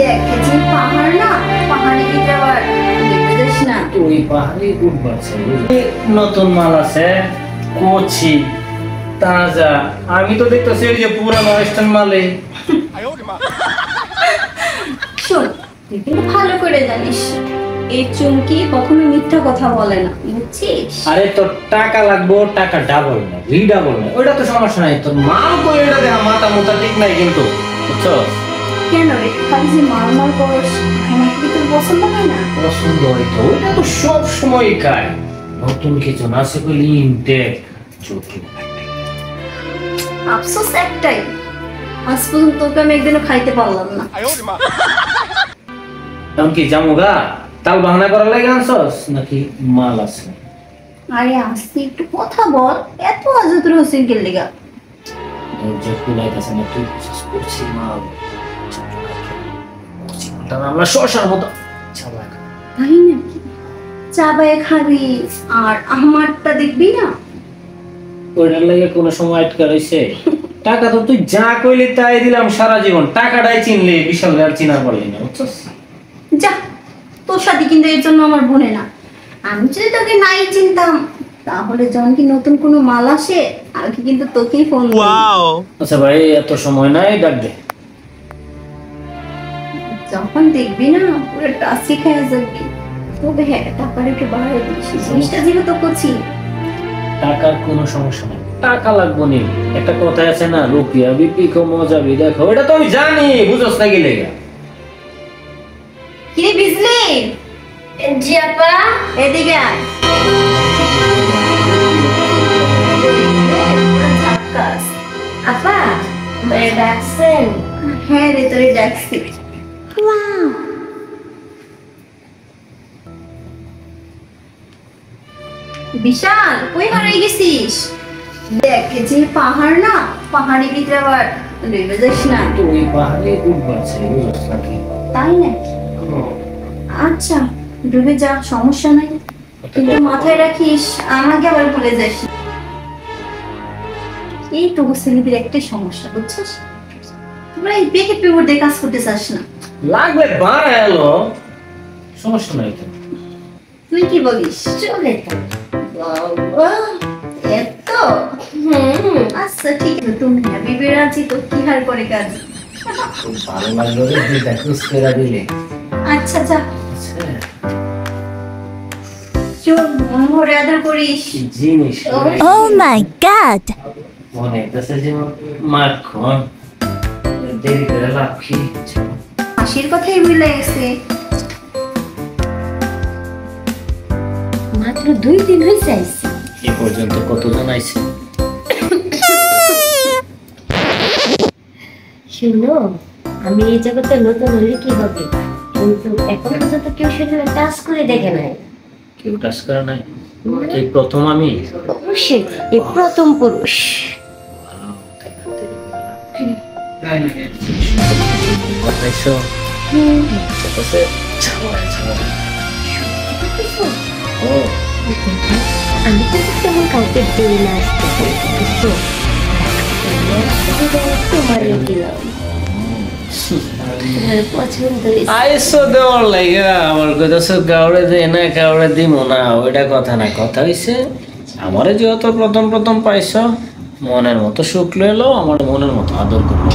দেখে যে পাহাড় না, পাহাড়ে গিয়ে আবার দেখতেছ না ওই পাহাড়ে উঠবাছে নতুন মাল আছে কোচি তাজা। আমি তো দেখতেছি ওই যে পুরানো ওয়েস্টার্ন মালে। শোন, তুই কিন্তু ভালো করে জানিস এই চুমকি কখনো মিথ্যা কথা বলে না, বুঝছিস? আরে তোর টাকা লাগবো, টাকা ডাবল না রিডাবল না, ওইটা তো সমস্যা নাই। তোর মাল কই এটা দেখা মাথা মুথা ঠিক নাই কিন্তু, বুঝছস? কেন রে খালি যে মারমার করস, আমার কি তোর পছন্দ হয় না? পছন্দ হইতো ওইটা তো সব সময় খায়। নতুন কিছু না সে কইলি ইনটেক চোখে। আফসোস একটাই, আজ পর্যন্ত তোকে আমি একদিনও খাইতে পারলাম না। এমনকি জামুগা তাল বাহানা করার লাগে আনছস নাকি মাল আছে? আরে আসতে একটু কথা বল, এত আজুতুর হোসেন কে লেগা? যে কুলাইতেছে না তুই করছি মাল আমরা শশার মতো চালাক। তাই নাকি? চাবায় খাবি আর আমারটা দেখবি না? ওইটার লাগে কোনো সময় আটকা রইছে? টাকা তো তুই যা কইলি তাই দিলাম সারা জীবন, টাকাটাই চিনলি বিশাল আর চিনা পড়লি না, বুঝছস? যা, তোর সাথে কিন্তু এর জন্য আমার বোনে না। আমি যদি তোকে নাই চিনতাম তাহলে যখন কি নতুন কোনো মাল আসে আগে কিন্তু তোকেই ফোন দিই। আচ্ছা ভাই এত সময় নাই, ডাক দে। যখন দেখবি না পুরো টাসি খেয়ে যাবি। তবে হ্যাঁ, টাকার একটু বাড়াই দিস, জিনিসটা যেহেতু করছি। টাকার কোনো সমস্যা নাই, টাকা লাগবো নি। একটা কথা আছে না, রুপিয়া বিপি কো মজা বি দেখো, ওটা তো আমি জানি, বুঝছস না কি লেগা? কি বিজলি? জি আপা। এদিকে আয়। ঝাক্কাস। আপা মেরে ডাকছেন? হ্যাঁ রে, তোরে ডাকছি। বিশাল, কই হারিয়ে গেছিস? দেখ যে পাহাড় না, পাহাড়ি ভিতরে আবার ডুবে যাস না। তো ওই পাহাড়ে উঠবাছে, বুঝছস না কি? তাই নাকি? আচ্ছা, ডুবে যা, সমস্যা নাই, কিন্তু মাথায় রাখিস আমাকে আবার ভুলে যাস না। এই তো ছেলেদের একটাই সমস্যা, বুঝছিস? তোমরা এই পেকে পেপর দিয়ে কাজ করতে চাস না। লাগবে বাড়া এলো, সমস্যা নাই তো। তুই কি বলিস? চলে তো। বাবা, এত? আচ্ছা ঠিক আছে, তুমি হ্যাপি বেড়াচ্ছি তো কি হার করে কাজ। খুব ভালো লাগলো রে, দুইটা খুশ করে দিলে। আচ্ছা যা, আচ্ছা, চল মন ভরে আদর করিস। কি জিনিস রে। Oh my god! মনে হইতেছে যে মাখন দেরি করে লাভ কি? হাসির কথাই ভুলে গেছে। মাত্র 2 দিন হয়েছে আইছি। এ পর্যন্ত কতজন আইছে? শুনো, আমি এই জগতে নতুন হলে কি হবে, কিন্তু এখন পর্যন্ত কেউ শরীরে টাচ করে দেখে নাই। কেউ টাচ করে নাই, এই প্রথম আমি। অবশ্যই এই প্রথম পুরুষ। বাতাইছো আছে ছাওয়া ছাওয়া। ও আমি কিন্তু তেমন কাউকে দিই না আসতে, বুঝছো? তোমার দিলাম, তোমার পছন্দ হয়েছে। আইসো দেওয়ার লাগা আমার কইতাছো কাউরে দে না কাউরে দিমু না, ওইটা কথা না। কথা হইছে আমারে যেহেতু প্রথম প্রথম পাইছো, মনের মতো সুখ লইলো, আমার মনের মতো আদর করলো।